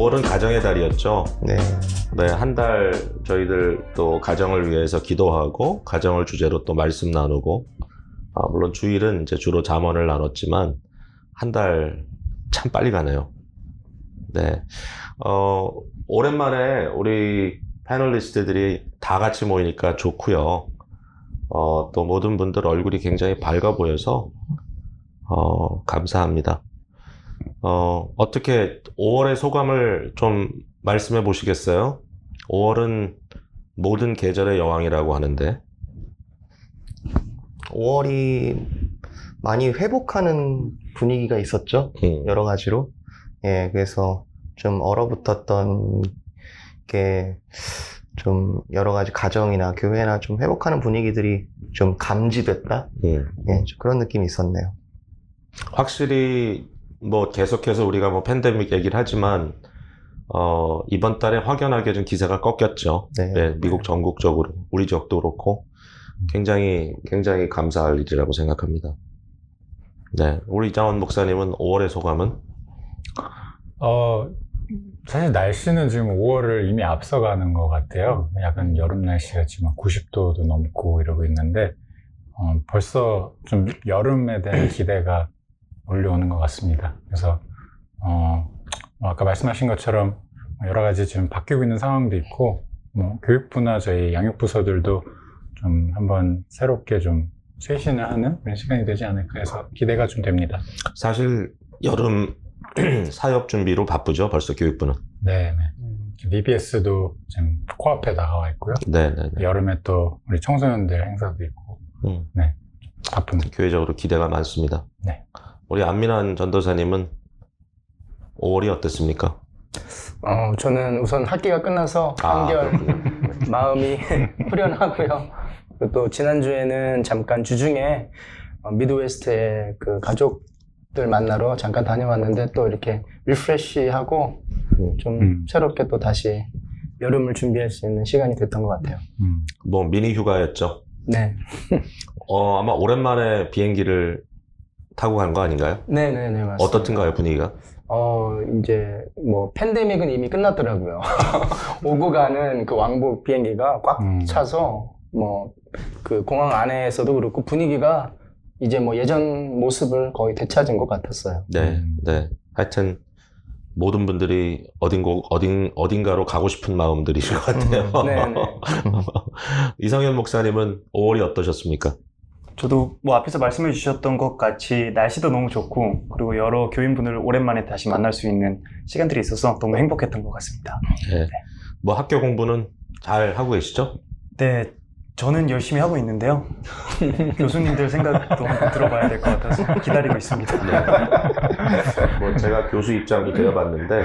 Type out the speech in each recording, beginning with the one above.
5월은 가정의 달이었죠. 네. 네, 한 달 저희들 또 가정을 위해서 기도하고 가정을 주제로 또 말씀 나누고 물론 주일은 이제 주로 잠언을 나눴지만 한 달 참 빨리 가네요. 네, 오랜만에 우리 패널리스트들이 다 같이 모이니까 좋고요. 또 모든 분들 얼굴이 굉장히 밝아 보여서 감사합니다. 어떻게 5월의 소감을 좀 말씀해 보시겠어요? 5월은 모든 계절의 여왕이라고 하는데 5월이 많이 회복하는 분위기가 있었죠. 여러 가지로. 예, 그래서 좀 얼어붙었던 게 좀 여러 가지 가정이나 교회나 좀 회복하는 분위기들이 좀 감지됐다. 예, 좀 그런 느낌이 있었네요. 확실히 뭐 계속해서 우리가 뭐 팬데믹 얘기를 하지만 이번 달에 확연하게 좀 기세가 꺾였죠. 네. 네, 미국 전국적으로 우리 지역도 그렇고 굉장히 감사할 일이라고 생각합니다. 네, 우리 이장원 목사님은 5월의 소감은? 사실 날씨는 지금 5월을 이미 앞서가는 것 같아요. 약간 여름 날씨가 지금 90도도 넘고 이러고 있는데 벌써 좀 여름에 대한 기대가 몰려오는 것 같습니다. 그래서 아까 말씀하신 것처럼 여러 가지 지금 바뀌고 있는 상황도 있고 교육부나 저희 양육부서들도 좀 한번 새롭게 좀 쇄신을 하는 그런 시간이 되지 않을까 해서 기대가 좀 됩니다. 사실 여름 사역 준비로 바쁘죠, 벌써 교육부는. 네. BBS도 지금 코앞에 다가와 있고요. 네. 여름에 또 우리 청소년들 행사도 있고, 네, 바쁩니다. 교회적으로 기대가 많습니다. 네. 우리 안민환 전도사님은 5월이 어땠습니까? 저는 우선 학기가 끝나서 한결 마음이 후련하고요. 그리고 또 지난주에는 잠깐 주중에 미드웨스트에 그 가족들 만나러 잠깐 다녀왔는데 또 이렇게 리프레시하고 좀 새롭게 또 다시 여름을 준비할 수 있는 시간이 됐던 것 같아요. 뭐 미니 휴가였죠. 네. 아마 오랜만에 비행기를 타고 간 거 아닌가요? 네네네, 맞습니다. 어떻든가요, 분위기가? 이제 뭐 팬데믹은 이미 끝났더라고요. 오고 가는 그 왕복 비행기가 꽉 차서 뭐 그 공항 안에서도 그렇고 분위기가 이제 뭐 예전 모습을 거의 되찾은 것 같았어요. 네. 하여튼 모든 분들이 어딘가로 가고 싶은 마음들이실 것 같아요. 네네. 이성현 목사님은 5월이 어떠셨습니까? 저도 뭐 앞에서 말씀해 주셨던 것 같이 날씨도 너무 좋고 그리고 여러 교인분을 오랜만에 다시 만날 수 있는 시간들이 있어서 너무 행복했던 것 같습니다. 네. 뭐 학교 공부는 잘 하고 계시죠? 네, 저는 열심히 하고 있는데요. 교수님들 생각도 한번 들어봐야 될 것 같아서 기다리고 있습니다. 네. 뭐 제가 교수 입장도 되어봤는데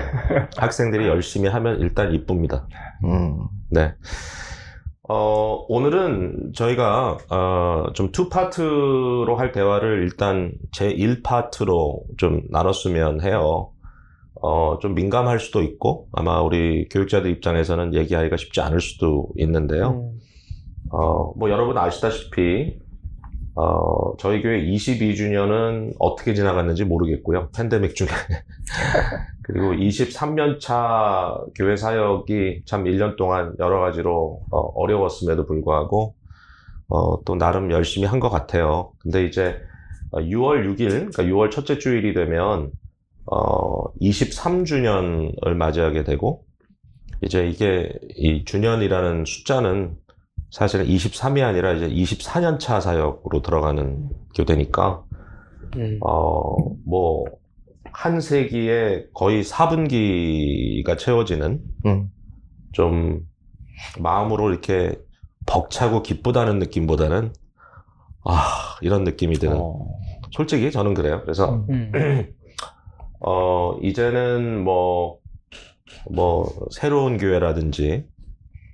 학생들이 열심히 하면 일단 이쁩니다. 네. 오늘은 저희가 좀 2파트로 할 대화를 일단 제 1파트로 좀 나눴으면 해요. 좀 민감할 수도 있고 아마 우리 교육자들 입장에서는 얘기하기가 쉽지 않을 수도 있는데요. 뭐 여러분 아시다시피 저희 교회 22주년은 어떻게 지나갔는지 모르겠고요. 팬데믹 중에. 그리고 23년 차 교회 사역이 참 1년 동안 여러 가지로 어려웠음에도 불구하고 또 나름 열심히 한 것 같아요. 근데 이제 6월 6일, 그러니까 6월 첫째 주일이 되면 23주년을 맞이하게 되고 이제 이게 이 주년이라는 숫자는 사실은 23이 아니라 이제 24년 차 사역으로 들어가는 교대니까 뭐 한 세기에 거의 4분기가 채워지는 좀 마음으로 이렇게 벅차고 기쁘다는 느낌보다는 이런 느낌이 드는 솔직히 저는 그래요. 그래서 이제는 뭐 새로운 교회라든지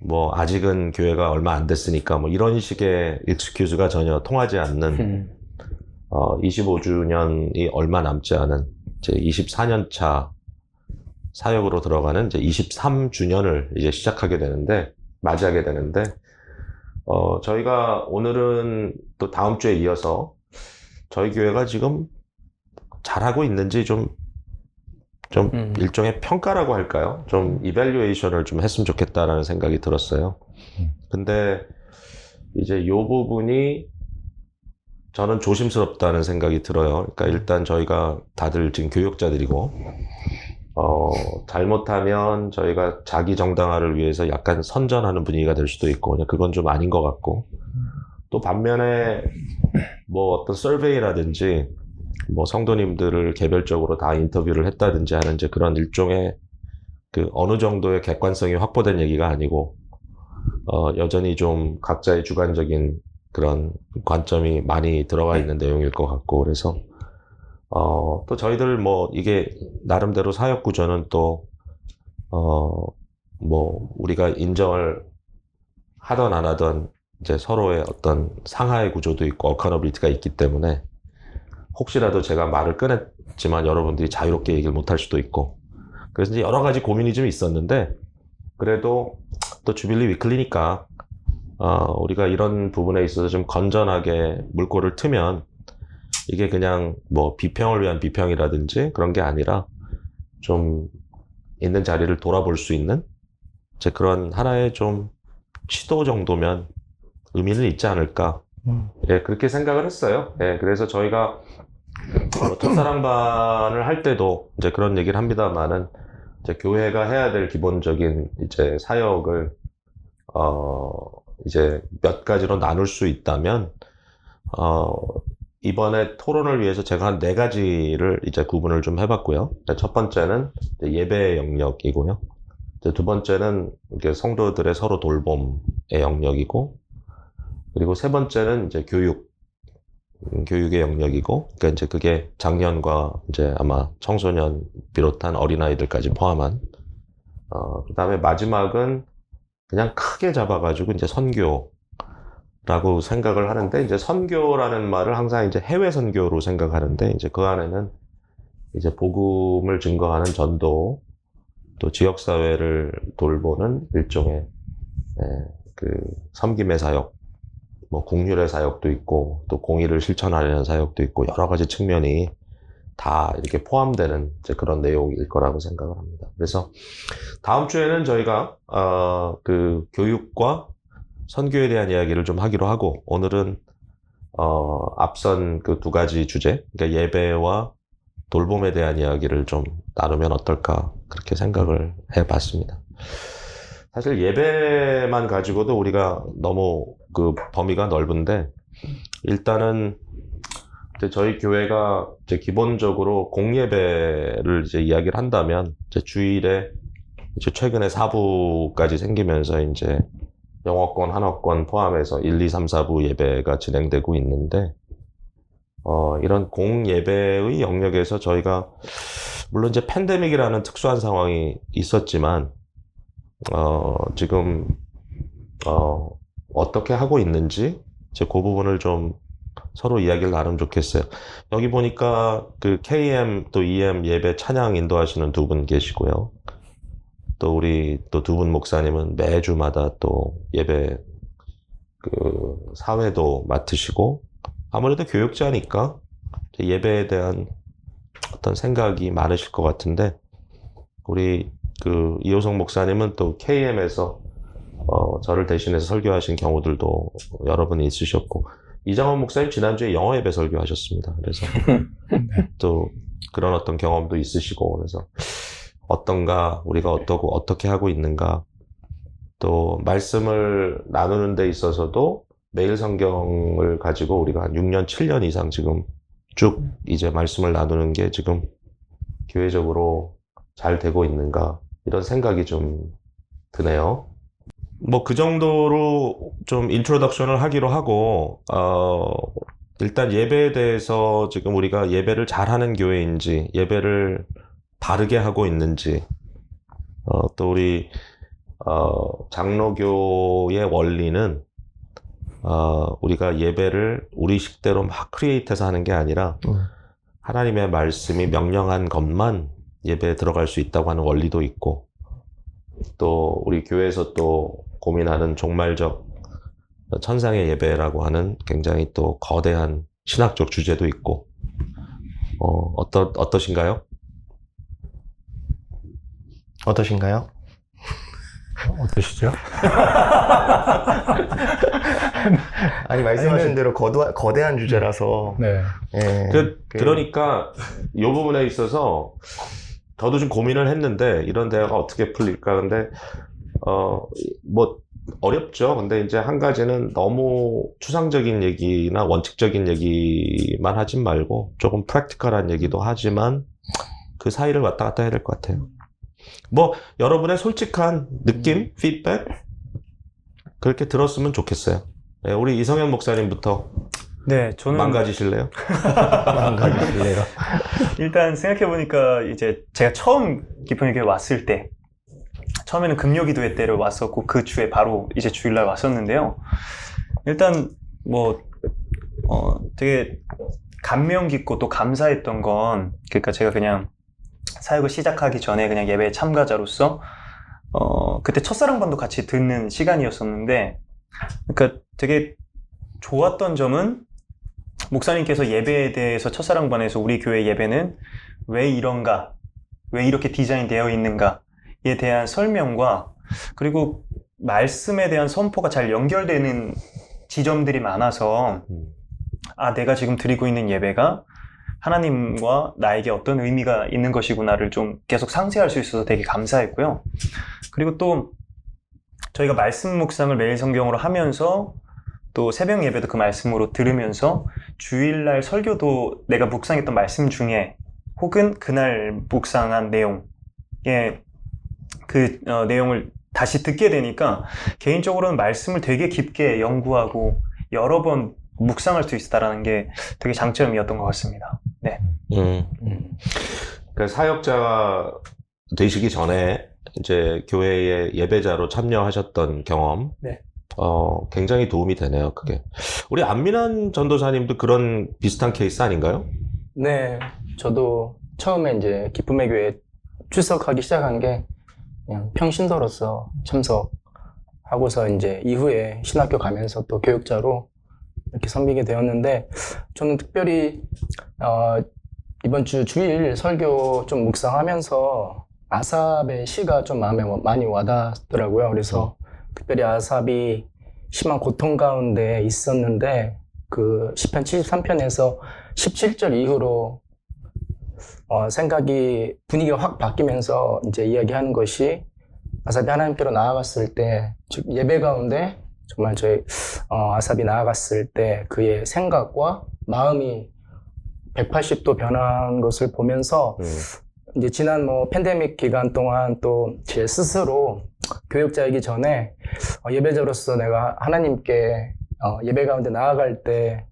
뭐 아직은 교회가 얼마 안 됐으니까 뭐 이런 식의 익스큐즈가 전혀 통하지 않는 25주년이 얼마 남지 않은 이제 24년 차 사역으로 들어가는 이제 23주년을 이제 맞이하게 되는데 저희가 오늘은 또 다음 주에 이어서 저희 교회가 지금 잘하고 있는지 좀 좀 일종의 평가라고 할까요? 좀 이밸류에이션을 좀 했으면 좋겠다라는 생각이 들었어요. 근데 이제 이 부분이 저는 조심스럽다는 생각이 들어요. 그러니까 일단 저희가 다들 지금 교육자들이고, 잘못하면 저희가 자기 정당화를 위해서 약간 선전하는 분위기가 될 수도 있고, 그냥 그건 좀 아닌 것 같고, 또 반면에 뭐 어떤 서베이라든지 뭐 성도님들을 개별적으로 다 인터뷰를 했다든지 하는 이제 그런 일종의 그 어느 정도의 객관성이 확보된 얘기가 아니고, 여전히 좀 각자의 주관적인 그런 관점이 많이 들어가 있는 내용일 것 같고, 그래서 또 저희들 뭐 이게 나름대로 사역 구조는 또 뭐 우리가 인정을 하던 안 하던 이제 서로의 어떤 상하의 구조도 있고 어카너빌리티가 있기 때문에 혹시라도 제가 말을 꺼냈지만 여러분들이 자유롭게 얘기를 못할 수도 있고, 그래서 이제 여러 가지 고민이 좀 있었는데, 그래도 또 주빌리 위클리니까 우리가 이런 부분에 있어서 좀 건전하게 물꼬를 트면 이게 그냥 뭐 비평을 위한 비평이라든지 그런 게 아니라 좀 있는 자리를 돌아볼 수 있는 이제 그런 하나의 좀 시도 정도면 의미는 있지 않을까. 예, 그렇게 생각을 했어요. 예, 그래서 저희가 첫사랑반을 할 때도 이제 그런 얘기를 합니다만은 이제 교회가 해야 될 기본적인 이제 사역을 이제 몇 가지로 나눌 수 있다면 이번에 토론을 위해서 제가 한 4가지를 이제 구분을 좀 해봤고요. 첫 번째는 이제 예배의 영역이고요. 이제 두 번째는 이게 성도들의 서로 돌봄의 영역이고, 그리고 세 번째는 이제 교육의 영역이고, 그러니까 이제 그게 장년과 이제 아마 청소년 비롯한 어린아이들까지 포함한, 그 다음에 마지막은 그냥 크게 잡아가지고 이제 선교라고 생각을 하는데, 이제 선교라는 말을 항상 이제 해외 선교로 생각하는데, 이제 그 안에는 이제 복음을 증거하는 전도, 또 지역사회를 돌보는 일종의, 그 섬김의 사역, 뭐 국률의 사역도 있고, 또 공의를 실천하려는 사역도 있고, 여러 가지 측면이 다 이렇게 포함되는 이제 그런 내용일 거라고 생각을 합니다. 그래서 다음 주에는 저희가 그 교육과 선교에 대한 이야기를 좀 하기로 하고, 오늘은 앞선 그 2가지 주제, 그러니까 예배와 돌봄에 대한 이야기를 좀 나누면 어떨까, 그렇게 생각을 해봤습니다. 사실 예배만 가지고도 우리가 너무 그 범위가 넓은데, 일단은 이제 저희 교회가 이제 기본적으로 공예배를 이제 이야기를 한다면, 이제 주일에 이제 최근에 4부까지 생기면서 이제 영어권, 한어권 포함해서 1, 2, 3, 4부 예배가 진행되고 있는데, 이런 공예배의 영역에서 저희가 물론 이제 팬데믹이라는 특수한 상황이 있었지만, 지금 어떻게 하고 있는지 이제 그 부분을 좀 서로 이야기를 나누면 좋겠어요. 여기 보니까 그 KM 또 EM 예배 찬양 인도하시는 2분 계시고요. 또 우리 또 2분 목사님은 매주마다 또 예배 그 사회도 맡으시고, 아무래도 교육자니까 예배에 대한 어떤 생각이 많으실 것 같은데, 우리 그 이호성 목사님은 또 KM에서 저를 대신해서 설교하신 경우들도 여러 분 있으셨고, 이장원 목사님 지난주에 영어 예배 설교하셨습니다. 그래서 또 그런 어떤 경험도 있으시고, 그래서 어떤가, 우리가 어떠고 어떻게 하고 있는가, 또 말씀을 나누는 데 있어서도 매일 성경을 가지고 우리가 한 6년, 7년 이상 지금 쭉 이제 말씀을 나누는 게 지금 교회적으로 잘 되고 있는가, 이런 생각이 좀 드네요. 뭐 그 정도로 좀 인트로덕션을 하기로 하고, 일단 예배에 대해서 지금 우리가 예배를 잘하는 교회인지, 예배를 바르게 하고 있는지, 또 우리 장로교의 원리는 우리가 예배를 우리 식대로 막 크리에이트해서 하는 게 아니라 하나님의 말씀이 명령한 것만 예배에 들어갈 수 있다고 하는 원리도 있고, 또 우리 교회에서 또 고민하는 종말적 천상의 예배라고 하는 굉장히 또 거대한 신학적 주제도 있고, 어떠신가요? 어떠신가요? 어떠시죠? 아니, 말씀하신 아니, 대로 거대한 주제라서. 네. 예, 그러니까 이 부분에 있어서 저도 좀 고민을 했는데 이런 대화가 어떻게 풀릴까. 근데 뭐 어렵죠. 근데 이제 한 가지는 너무 추상적인 얘기나 원칙적인 얘기만 하진 말고 조금 프랙티컬한 얘기도 하지만 그 사이를 왔다 갔다 해야 될 것 같아요. 뭐 여러분의 솔직한 느낌, 피드백 그렇게 들었으면 좋겠어요. 네, 우리 이성현 목사님부터 네, 저는 망가지실래요? 망가지실래요? 일단 생각해보니까 이제 제가 처음 기쁨의 교회 왔을 때 처음에는 금요기도회 때를 왔었고 그 주에 바로 이제 주일날 왔었는데요. 일단 뭐 되게 감명 깊고 또 감사했던 건 그러니까 제가 그냥 사역을 시작하기 전에 그냥 예배 참가자로서 그때 첫사랑반도 같이 듣는 시간이었었는데 그러니까 되게 좋았던 점은 목사님께서 예배에 대해서 첫사랑반에서 우리 교회 예배는 왜 이런가, 왜 이렇게 디자인되어 있는가에 대한 설명과 그리고 말씀에 대한 선포가 잘 연결되는 지점들이 많아서 아, 내가 지금 드리고 있는 예배가 하나님과 나에게 어떤 의미가 있는 것이구나를 좀 계속 상쇄할 수 있어서 되게 감사했고요. 그리고 또 저희가 말씀 묵상을 매일 성경으로 하면서 또 새벽 예배도 그 말씀으로 들으면서 주일날 설교도 내가 묵상했던 말씀 중에 혹은 그날 묵상한 내용에 그 내용을 다시 듣게 되니까 개인적으로는 말씀을 되게 깊게 연구하고 여러 번 묵상할 수 있다라는 게 되게 장점이었던 것 같습니다. 네. 그러니까 사역자가 되시기 전에 이제 교회의 예배자로 참여하셨던 경험, 네. 굉장히 도움이 되네요, 그게. 우리 안민환 전도사님도 그런 비슷한 케이스 아닌가요? 네, 저도 처음에 이제 기쁨의 교회에 출석하기 시작한 게 그냥 평신도로서 참석하고서 이제 이후에 신학교 가면서 또 교육자로 이렇게 섬기게 되었는데 저는 특별히 이번 주 주일 설교 좀 묵상하면서 아삽의 시가 좀 마음에 많이 와닿더라고요. 그래서 특별히 아삽이 심한 고통 가운데 있었는데 그 시편 73편에서 17절 이후로 생각이 분위기가 확 바뀌면서 이제 이야기하는 것이 아삽이 하나님께로 나아갔을 때, 즉 예배 가운데 정말 저희 아삽이 나아갔을 때 그의 생각과 마음이 180도 변한 것을 보면서 이제 지난 뭐 팬데믹 기간 동안 또 제 스스로 교육자이기 전에 예배자로서 내가 하나님께 예배 가운데 나아갈 때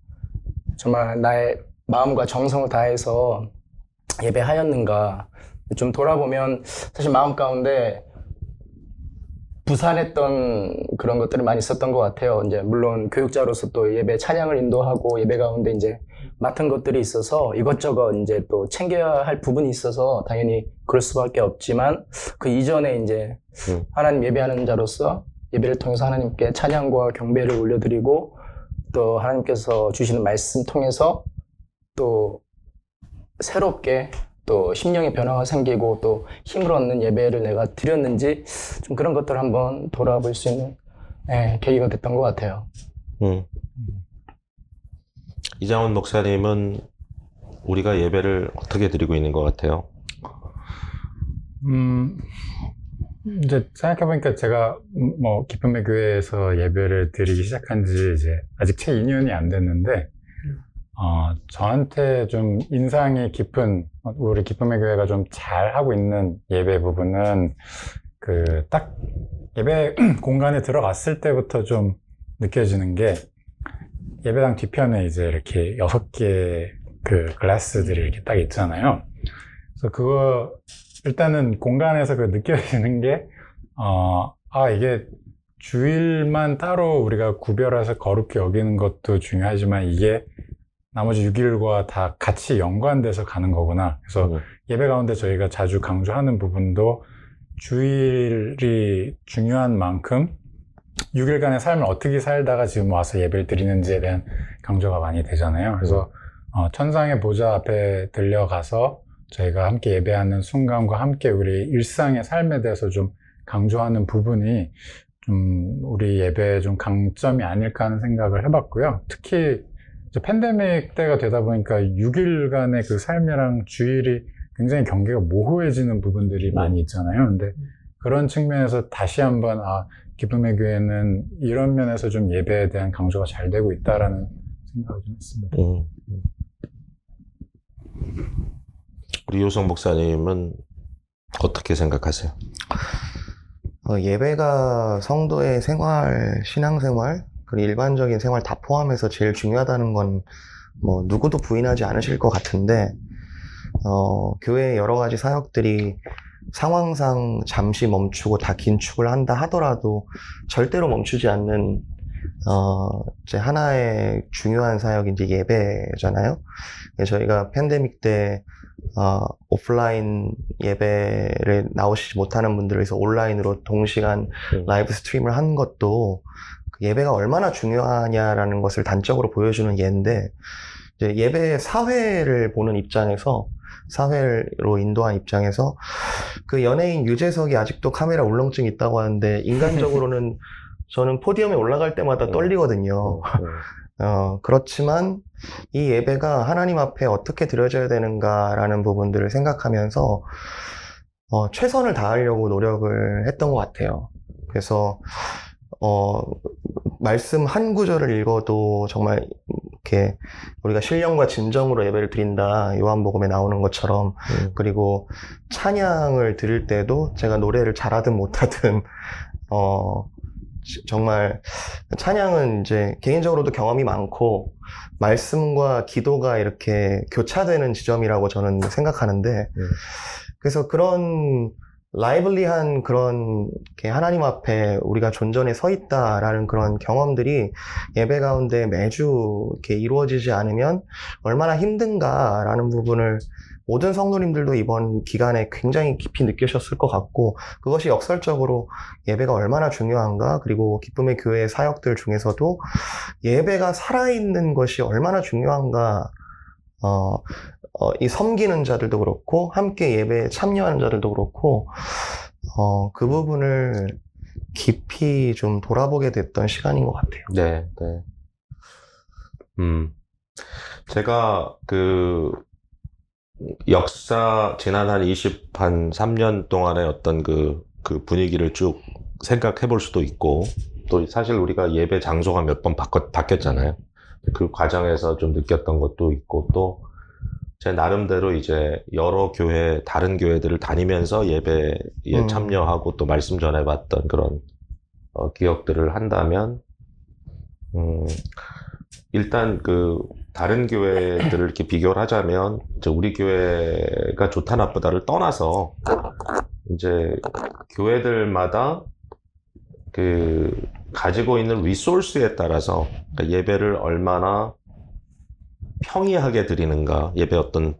정말 나의 마음과 정성을 다해서 예배하였는가 좀 돌아보면 사실 마음 가운데 부산했던 그런 것들이 많이 있었던 것 같아요. 이제 물론 교육자로서 또 예배 찬양을 인도하고 예배 가운데 이제 맡은 것들이 있어서 이것저것 이제 또 챙겨야 할 부분이 있어서 당연히 그럴 수밖에 없지만 그 이전에 이제 하나님 예배하는 자로서 예배를 통해서 하나님께 찬양과 경배를 올려드리고 또 하나님께서 주시는 말씀 통해서 또 새롭게 또 심령의 변화가 생기고 또 힘을 얻는 예배를 내가 드렸는지 좀 그런 것들을 한번 돌아볼 수 있는 계기가 됐던 것 같아요. 이장원 목사님은 우리가 예배를 어떻게 드리고 있는 것 같아요? 이제 생각해보니까 제가 뭐 기쁨의 교회에서 예배를 드리기 시작한 지 이제 아직 채 2년이 안 됐는데 저한테 좀 인상이 깊은 우리 기쁨의 교회가 좀 잘하고 있는 예배 부분은 그 딱 예배 공간에 들어갔을 때부터 좀 느껴지는 게 예배당 뒤편에 이제 이렇게 6개의 그 글라스들이 이렇게 딱 있잖아요. 그래서 그거 일단은 공간에서 그 느껴지는 게 이게 주일만 따로 우리가 구별해서 거룩히 여기는 것도 중요하지만 이게 나머지 6일과 다 같이 연관돼서 가는 거구나. 그래서 예배 가운데 저희가 자주 강조하는 부분도 주일이 중요한 만큼 6일간의 삶을 어떻게 살다가 지금 와서 예배를 드리는지에 대한 강조가 많이 되잖아요. 그래서 천상의 보좌 앞에 들려가서 저희가 함께 예배하는 순간과 함께 우리 일상의 삶에 대해서 좀 강조하는 부분이 좀 우리 예배의 좀 강점이 아닐까 하는 생각을 해봤고요. 특히 이제 팬데믹 때가 되다 보니까 6일간의 그 삶이랑 주일이 굉장히 경계가 모호해지는 부분들이 많이 있잖아요. 근데 그런 측면에서 다시 한번 기쁨의 교회는 이런 면에서 좀 예배에 대한 강조가 잘 되고 있다라는 생각을 좀 했습니다. 우리 요성 목사님은 어떻게 생각하세요? 예배가 성도의 생활, 신앙생활, 그리고 일반적인 생활 다 포함해서 제일 중요하다는 건 뭐 누구도 부인하지 않으실 것 같은데, 교회의 여러 가지 사역들이 상황상 잠시 멈추고 다 긴축을 한다 하더라도 절대로 멈추지 않는 이제 하나의 중요한 사역이 이제 예배잖아요. 저희가 팬데믹 때 오프라인 예배를 나오시지 못하는 분들을 위해서 온라인으로 동시간 라이브 스트림을 한 것도 그 예배가 얼마나 중요하냐라는 것을 단적으로 보여주는 예인데, 이제 예배 사회를 보는 입장에서, 사회로 인도한 입장에서 그 연예인 유재석이 아직도 카메라 울렁증이 있다고 하는데, 인간적으로는 저는 포디움에 올라갈 때마다 떨리거든요. 그렇지만 이 예배가 하나님 앞에 어떻게 드려져야 되는가라는 부분들을 생각하면서 최선을 다하려고 노력을 했던 것 같아요. 그래서 말씀 한 구절을 읽어도 정말 이렇게 우리가 신령과 진정으로 예배를 드린다, 요한복음에 나오는 것처럼, 그리고 찬양을 드릴 때도 제가 노래를 잘하든 못하든 정말 찬양은 이제 개인적으로도 경험이 많고 말씀과 기도가 이렇게 교차되는 지점이라고 저는 생각하는데, 그래서 그런 라이블리한 그런 이렇게 하나님 앞에 우리가 존전에 서 있다라는 그런 경험들이 예배 가운데 매주 이렇게 이루어지지 않으면 얼마나 힘든가라는 부분을 모든 성도님들도 이번 기간에 굉장히 깊이 느끼셨을 것 같고, 그것이 역설적으로 예배가 얼마나 중요한가, 그리고 기쁨의 교회의 사역들 중에서도 예배가 살아있는 것이 얼마나 중요한가, 이 섬기는 자들도 그렇고 함께 예배에 참여하는 자들도 그렇고 그 부분을 깊이 좀 돌아보게 됐던 시간인 것 같아요. 네, 네. 제가 그 역사 지난 한 3년 동안의 어떤 그 분위기를 쭉 생각해 볼 수도 있고, 또 사실 우리가 예배 장소가 몇 번 바뀌었잖아요. 그 과정에서 좀 느꼈던 것도 있고, 또 제 나름대로 이제 여러 교회, 다른 교회들을 다니면서 예배에 참여하고 또 말씀 전해봤던 그런 기억들을 한다면, 일단 그 다른 교회들을 이렇게 비교를 하자면, 이제 우리 교회가 좋다 나쁘다를 떠나서 이제 교회들마다 그 가지고 있는 리소스에 따라서, 그러니까 예배를 얼마나 평이하게 드리는가, 예배 어떤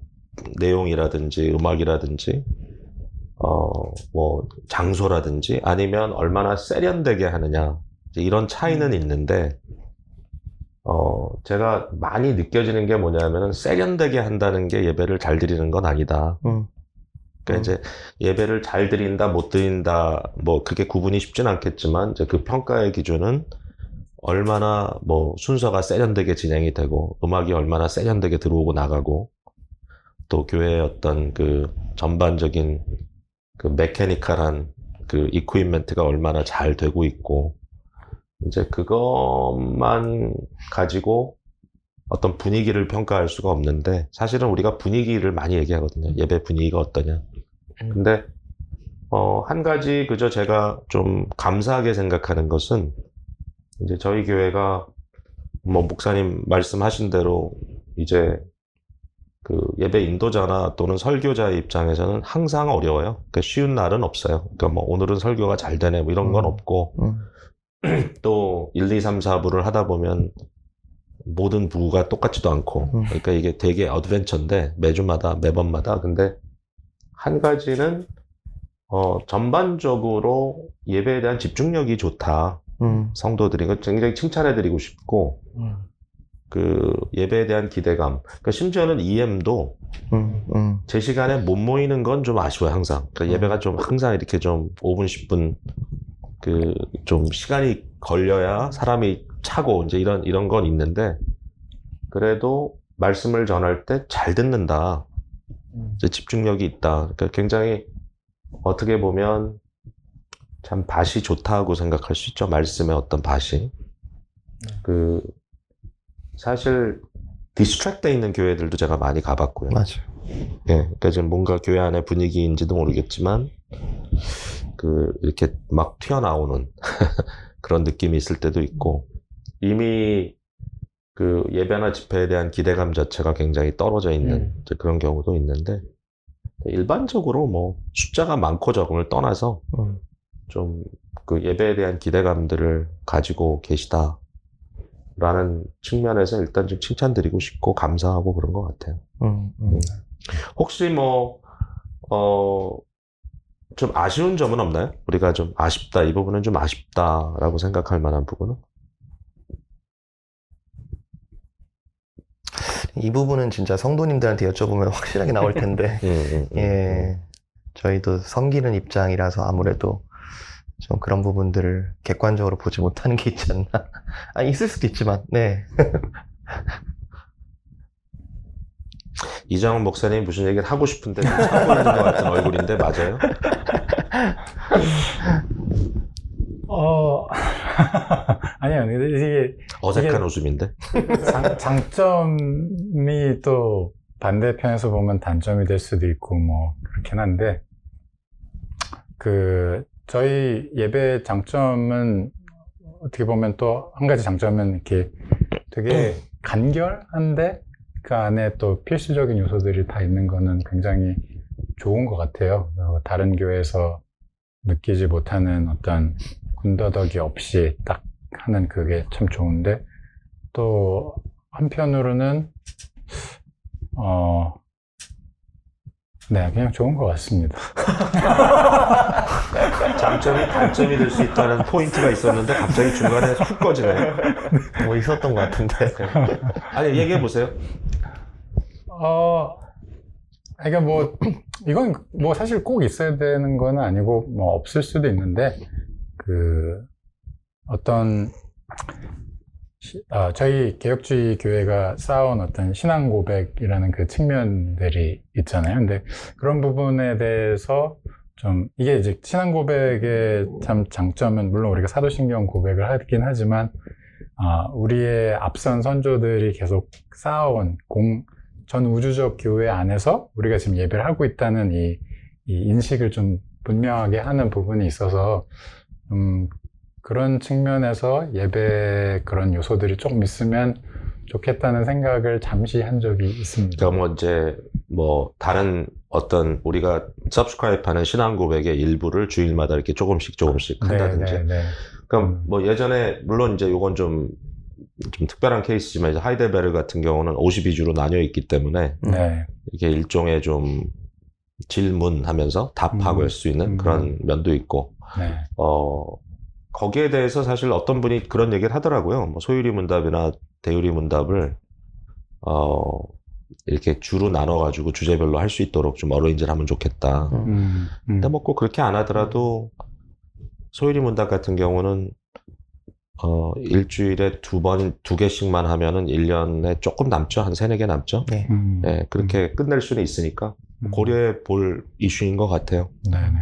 내용이라든지 음악이라든지 뭐 장소라든지, 아니면 얼마나 세련되게 하느냐, 이런 차이는 있는데, 제가 많이 느껴지는 게 뭐냐면은 세련되게 한다는 게 예배를 잘 드리는 건 아니다. 그러니까 이제 예배를 잘 드린다, 못 드린다, 뭐 그게 구분이 쉽진 않겠지만, 이제 그 평가의 기준은 얼마나 뭐 순서가 세련되게 진행이 되고, 음악이 얼마나 세련되게 들어오고 나가고, 또 교회의 어떤 그 전반적인 그 메커니컬한 그 이퀴프먼트가 얼마나 잘 되고 있고, 이제 그것만 가지고 어떤 분위기를 평가할 수가 없는데, 사실은 우리가 분위기를 많이 얘기하거든요. 예배 분위기가 어떠냐. 근데 한 가지 그저 제가 좀 감사하게 생각하는 것은, 이제 저희 교회가 뭐 목사님 말씀하신 대로 이제 그 예배 인도자나 또는 설교자의 입장에서는 항상 어려워요. 그러니까 쉬운 날은 없어요. 그러니까 뭐 오늘은 설교가 잘 되네 뭐 이런 건 없고, 또 1, 2, 3, 4부를 하다 보면 모든 부가 똑같지도 않고, 그러니까 이게 되게 어드벤처인데 매주마다 매번마다. 근데 한 가지는 전반적으로 예배에 대한 집중력이 좋다. 성도들이 굉장히 칭찬해드리고 싶고, 그 예배에 대한 기대감. 그러니까 심지어는 EM도 제 시간에 못 모이는 건 좀 아쉬워요, 항상. 그러니까 예배가 좀 항상 이렇게 좀 5분, 10분 그 좀 시간이 걸려야 사람이 차고 이제 이런 건 있는데 그래도 말씀을 전할 때 잘 듣는다. 이제 집중력이 있다. 그러니까 굉장히 어떻게 보면 참 밭이 좋다고 생각할 수 있죠. 말씀의 어떤 밭이. 그 사실 디스트랙돼 있는 교회들도 제가 많이 가봤고요. 맞아요. 예, 그러니까 지금 뭔가 교회 안의 분위기인지도 모르겠지만 그 이렇게 막 튀어나오는 그런 느낌이 있을 때도 있고 이미 그 예배나 집회에 대한 기대감 자체가 굉장히 떨어져 있는 이제 그런 경우도 있는데 일반적으로 뭐 숫자가 많고 적음을 떠나서 좀 그 예배에 대한 기대감들을 가지고 계시다라는 측면에서 일단 좀 칭찬드리고 싶고 감사하고 그런 것 같아요. 혹시 뭐 좀 아쉬운 점은 없나요? 우리가 좀 아쉽다, 이 부분은 좀 아쉽다라고 생각할 만한 부분은? 이 부분은 진짜 성도님들한테 여쭤보면 확실하게 나올 텐데, 예, 저희도 섬기는 입장이라서 아무래도 좀 그런 부분들을 객관적으로 보지 못하는 게 있지 않나. 아니, 있을 수도 있지만, 네. 이장훈 목사님 무슨 얘기를 하고 싶은데 좀 참고 있는 것 같은 얼굴인데 맞아요? 아니요. 이게 어색한 웃음인데? 장점이 또 반대편에서 보면 단점이 될 수도 있고 뭐 그렇긴 한데 그 저희 예배 장점은 어떻게 보면 또 한 가지 장점은 이렇게 되게 간결한데 그 안에 또 필수적인 요소들이 다 있는 거는 굉장히 좋은 것 같아요. 다른 교회에서 느끼지 못하는 어떤 군더더기 없이 딱 하는 그게 참 좋은데 또 한편으로는 네, 그냥 좋은 것 같습니다. 장점이 단점이 될 수 있다는 포인트가 있었는데 갑자기 중간에 훅 꺼지네요. 뭐 있었던 것 같은데. 아니 얘기해 보세요. 그러니까 뭐 이건 뭐 사실 꼭 있어야 되는 건 아니고 뭐 없을 수도 있는데 그 어떤 저희 개혁주의 교회가 쌓아온 어떤 신앙 고백이라는 그 측면들이 있잖아요. 근데 그런 부분에 대해서 좀 이게 이제 신앙 고백의 참 장점은 물론 우리가 사도신경 고백을 하긴 하지만 우리의 앞선 선조들이 계속 쌓아온 전 우주적 교회 안에서 우리가 지금 예배를 하고 있다는 이 인식을 좀 분명하게 하는 부분이 있어서 그런 측면에서 예배 그런 요소들이 조금 있으면 좋겠다는 생각을 잠시 한 적이 있습니다. 그러니까 뭐 이제 뭐 다른 어떤 우리가 subscribe하는 신앙 고백의 일부를 주일마다 이렇게 조금씩 한다든지. 네. 그럼 뭐 예전에 물론 이제 요건 좀 특별한 케이스지만 이제 하이델베르 같은 경우는 52주로 나뉘어 있기 때문에 네. 이게 일종의 좀 질문하면서 답하고 할 수 있는 그런 면도 있고 네. 거기에 대해서 사실 어떤 분이 그런 얘기를 하더라고요. 뭐 소유리 문답이나 대유리 문답을 이렇게 주로 나눠가지고 주제별로 할 수 있도록 좀 어레인지를 하면 좋겠다. 근데 뭐 꼭 그렇게 안 하더라도 소유리 문답 같은 경우는 일주일에 두 개씩만 하면은 1년에 조금 남죠. 한 3-4개 남죠. 네. 네, 그렇게 끝낼 수는 있으니까 고려해 볼 이슈인 것 같아요. 네네.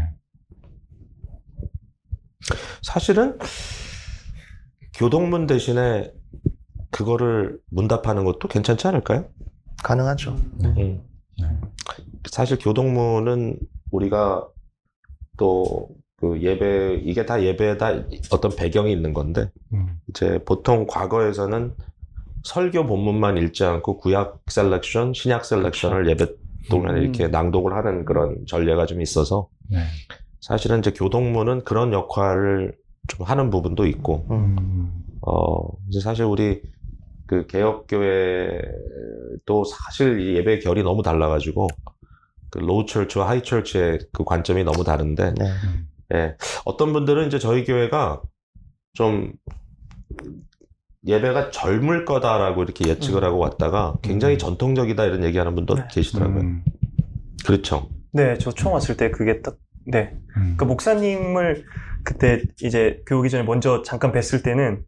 사실은 교동문 대신에 그거를 문답하는 것도 괜찮지 않을까요? 가능하죠. 네. 사실 교동문은 우리가 또 그 예배, 이게 다 예배에다 어떤 배경이 있는 건데, 이제 보통 과거에서는 설교 본문만 읽지 않고 구약 셀렉션, 신약 셀렉션을 예배 동안에 이렇게 낭독을 하는 그런 전례가 좀 있어서, 네. 사실은 이제 교동문은 그런 역할을 좀 하는 부분도 있고, 이제 사실 우리 그 개혁교회도 사실 이 예배 결이 너무 달라가지고, 그 로우 철치와 하이 철치의 그 관점이 너무 다른데, 네. 예, 어떤 분들은 이제 저희 교회가 좀 예배가 젊을 거다라고 이렇게 예측을 하고 왔다가 굉장히 전통적이다 이런 얘기하는 분도 네. 계시더라고요. 그렇죠. 네, 저 처음 왔을 때 그게 딱, 네. 그 목사님을 그때 이제 교육 오기 전에 먼저 잠깐 뵀을 때는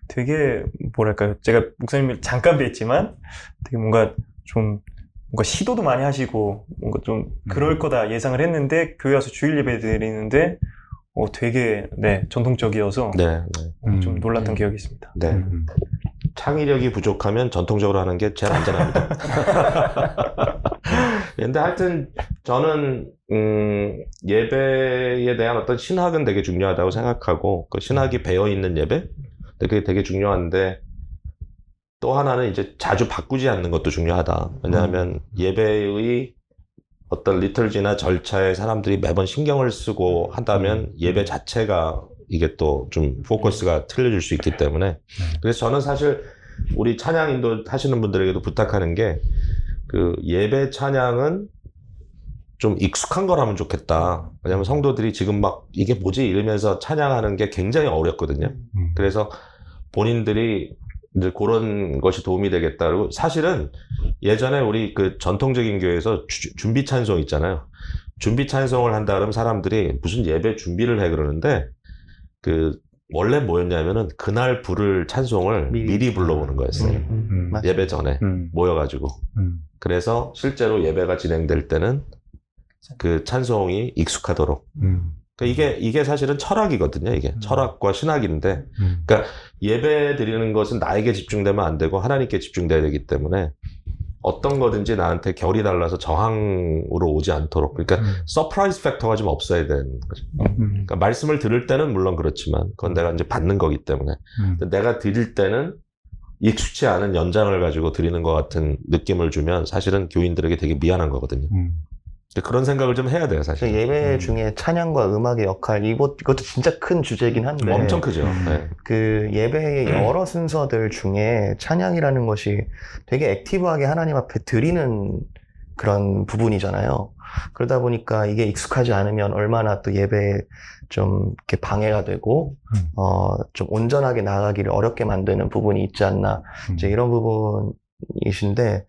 되게, 뭐랄까요. 제가 목사님을 잠깐 뵀지만 되게 뭔가 시도도 많이 하시고, 뭔가 좀 그럴 거다 예상을 했는데, 교회 와서 주일 예배 드리는데, 되게, 네, 전통적이어서 네, 네. 좀 놀랐던 기억이 있습니다. 네. 창의력이 부족하면 전통적으로 하는 게 제일 안전합니다. 근데 하여튼 저는 예배에 대한 어떤 신학은 되게 중요하다고 생각하고 그 신학이 배어 있는 예배 그게 되게 중요한데 또 하나는 이제 자주 바꾸지 않는 것도 중요하다. 왜냐하면 예배의 어떤 리터지나 절차에 사람들이 매번 신경을 쓰고 한다면 예배 자체가 이게 또 좀 포커스가 틀려질 수 있기 때문에 그래서 저는 사실 우리 찬양 인도 하시는 분들에게도 부탁하는 게 그 예배 찬양은 좀 익숙한 거라면 좋겠다. 왜냐면 성도들이 지금 막 이게 뭐지 이러면서 찬양하는 게 굉장히 어렵거든요. 그래서 본인들이 이제 그런 것이 도움이 되겠다. 그리고 사실은 예전에 우리 그 전통적인 교회에서 준비 찬송 있잖아요. 준비 찬송을 한다 그러면 사람들이 무슨 예배 준비를 해 그러는데 그 원래 뭐였냐면은 그날 부를 찬송을 미리 불러오는 거였어요. 예배 전에 모여가지고. 그래서 실제로 예배가 진행될 때는 그 찬송이 익숙하도록. 그러니까 이게 사실은 철학이거든요. 이게 철학과 신학인데, 그러니까 예배 드리는 것은 나에게 집중되면 안 되고 하나님께 집중돼야 되기 때문에 어떤 거든지 나한테 결이 달라서 저항으로 오지 않도록. 그러니까 서프라이즈 팩터가 좀 없어야 되는 거죠. 그러니까 말씀을 들을 때는 물론 그렇지만 그건 내가 이제 받는 거기 때문에 근데 내가 드릴 때는 익숙치 않은 연장을 가지고 드리는 것 같은 느낌을 주면 사실은 교인들에게 되게 미안한 거거든요. 그런 생각을 좀 해야 돼요, 사실. 예배 중에 찬양과 음악의 역할, 이것도 진짜 큰 주제이긴 한데. 엄청 크죠. 네. 그 예배의 여러 순서들 중에 찬양이라는 것이 되게 액티브하게 하나님 앞에 드리는 그런 부분이잖아요. 그러다 보니까 이게 익숙하지 않으면 얼마나 또 예배에 좀 이렇게 방해가 되고, 좀 온전하게 나아가기를 어렵게 만드는 부분이 있지 않나. 이제 이런 부분이신데,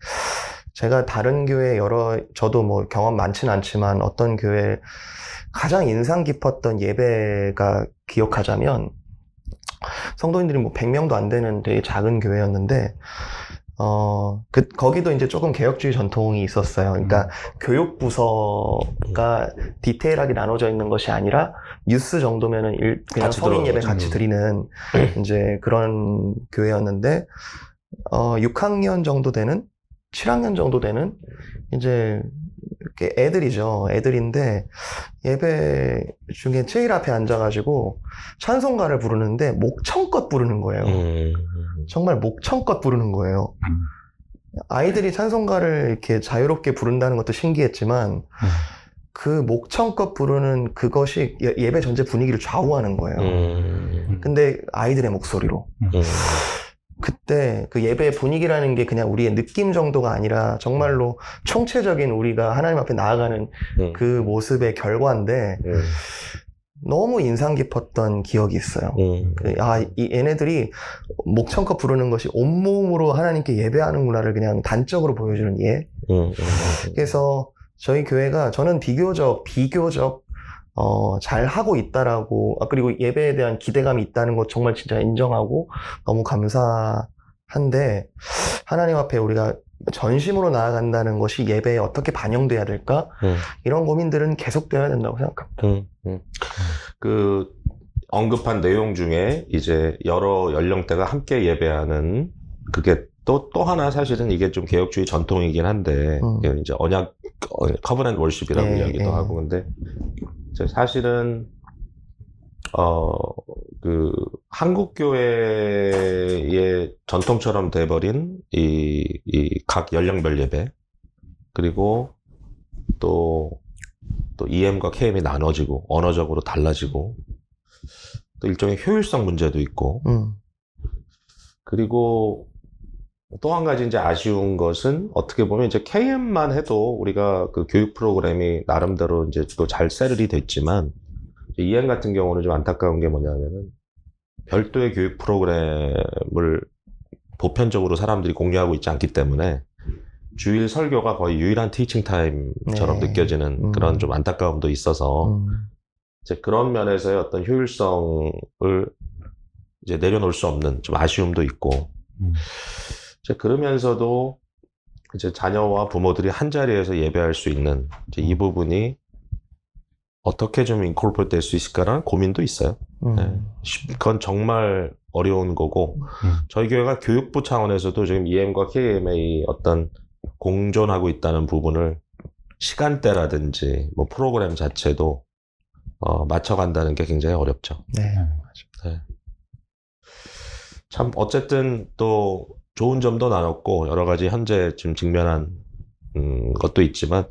제가 다른 교회 저도 뭐 경험 많지는 않지만 어떤 교회 가장 인상 깊었던 예배가 기억하자면 성도님들이 뭐 100명도 안 되는 되게 작은 교회였는데 거기도 이제 조금 개혁주의 전통이 있었어요. 그러니까 교육부서가 디테일하게 나눠져 있는 것이 아니라 뉴스 정도면은 그냥 성인 예배 같이 드리는 이제 그런 교회였는데 6학년 정도 되는 7학년 정도 되는 이제 이렇게 애들이죠. 애들인데 예배 중에 제일 앞에 앉아가지고 찬송가를 부르는데 목청껏 부르는 거예요. 정말 목청껏 부르는 거예요. 아이들이 찬송가를 이렇게 자유롭게 부른다는 것도 신기했지만 그 목청껏 부르는 그것이 예배 전체 분위기를 좌우하는 거예요. 근데 아이들의 목소리로. 그때 그 예배 분위기라는 게 그냥 우리의 느낌 정도가 아니라 정말로 총체적인 우리가 하나님 앞에 나아가는 그 모습의 결과인데 너무 인상 깊었던 기억이 있어요. 이 얘네들이 목청껏 부르는 것이 온몸으로 하나님께 예배하는구나를 그냥 단적으로 보여주는 예. 그래서 저희 교회가 저는 비교적 잘 하고 있다라고, 그리고 예배에 대한 기대감이 있다는 것 정말 진짜 인정하고 너무 감사한데, 하나님 앞에 우리가 전심으로 나아간다는 것이 예배에 어떻게 반영돼야 될까? 이런 고민들은 계속되어야 된다고 생각합니다. 그 언급한 내용 중에 이제 여러 연령대가 함께 예배하는 그게 또 하나 사실은 이게 좀 개혁주의 전통이긴 한데, 이제 언약, 커버넌트 월십이라고 이야기도 하고, 근데 사실은, 그, 한국교회의 전통처럼 돼버린 각 연령별 예배, 그리고 또 EM과 KM이 나눠지고, 언어적으로 달라지고, 또 일종의 효율성 문제도 있고, 그리고 또 한 가지 이제 아쉬운 것은 어떻게 보면 이제 KM만 해도 우리가 그 교육 프로그램이 나름대로 이제 또 잘 세련이 됐지만 EM 같은 경우는 좀 안타까운 게 뭐냐면은 별도의 교육 프로그램을 보편적으로 사람들이 공유하고 있지 않기 때문에 주일 설교가 거의 유일한 티칭 타임처럼 네. 느껴지는 그런 좀 안타까움도 있어서 이제 그런 면에서의 어떤 효율성을 이제 내려놓을 수 없는 좀 아쉬움도 있고 이제 그러면서도 이제 자녀와 부모들이 한 자리에서 예배할 수 있는 이제 이 부분이 어떻게 좀 인콜포레이트 될 수 있을까라는 고민도 있어요. 네. 그건 정말 어려운 거고 저희 교회가 교육부 차원에서도 지금 EM과 KMA 어떤 공존하고 있다는 부분을 시간대라든지 뭐 프로그램 자체도 맞춰간다는 게 굉장히 어렵죠. 네. 네. 참 어쨌든 또 좋은 점도 나눴고 여러 가지 현재 지금 직면한 것도 있지만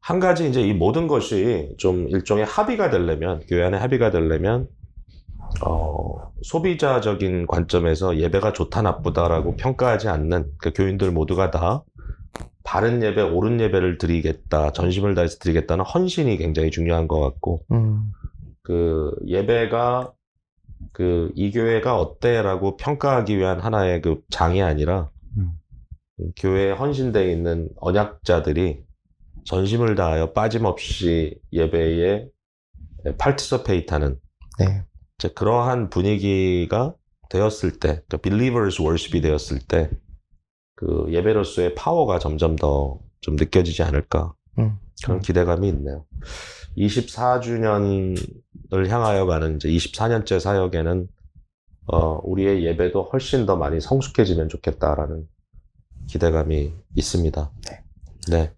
한 가지 이제 이 모든 것이 좀 일종의 합의가 되려면 교회 안에 합의가 되려면 소비자적인 관점에서 예배가 좋다 나쁘다라고 평가하지 않는 그 교인들 모두가 다 바른 예배, 옳은 예배를 드리겠다, 전심을 다해서 드리겠다는 헌신이 굉장히 중요한 것 같고 그 예배가 그 이 교회가 어때라고 평가하기 위한 하나의 그 장이 아니라 교회에 헌신되어 있는 언약자들이 전심을 다하여 빠짐없이 예배에 파티시페이트하는 네. 이제 그러한 분위기가 되었을 때, 그 believers worship이 되었을 때, 그 예배로서의 파워가 점점 더 좀 느껴지지 않을까 그런 기대감이 있네요. 24주년을 향하여 가는 이제 24년째 사역에는 우리의 예배도 훨씬 더 많이 성숙해지면 좋겠다라는 기대감이 있습니다. 네.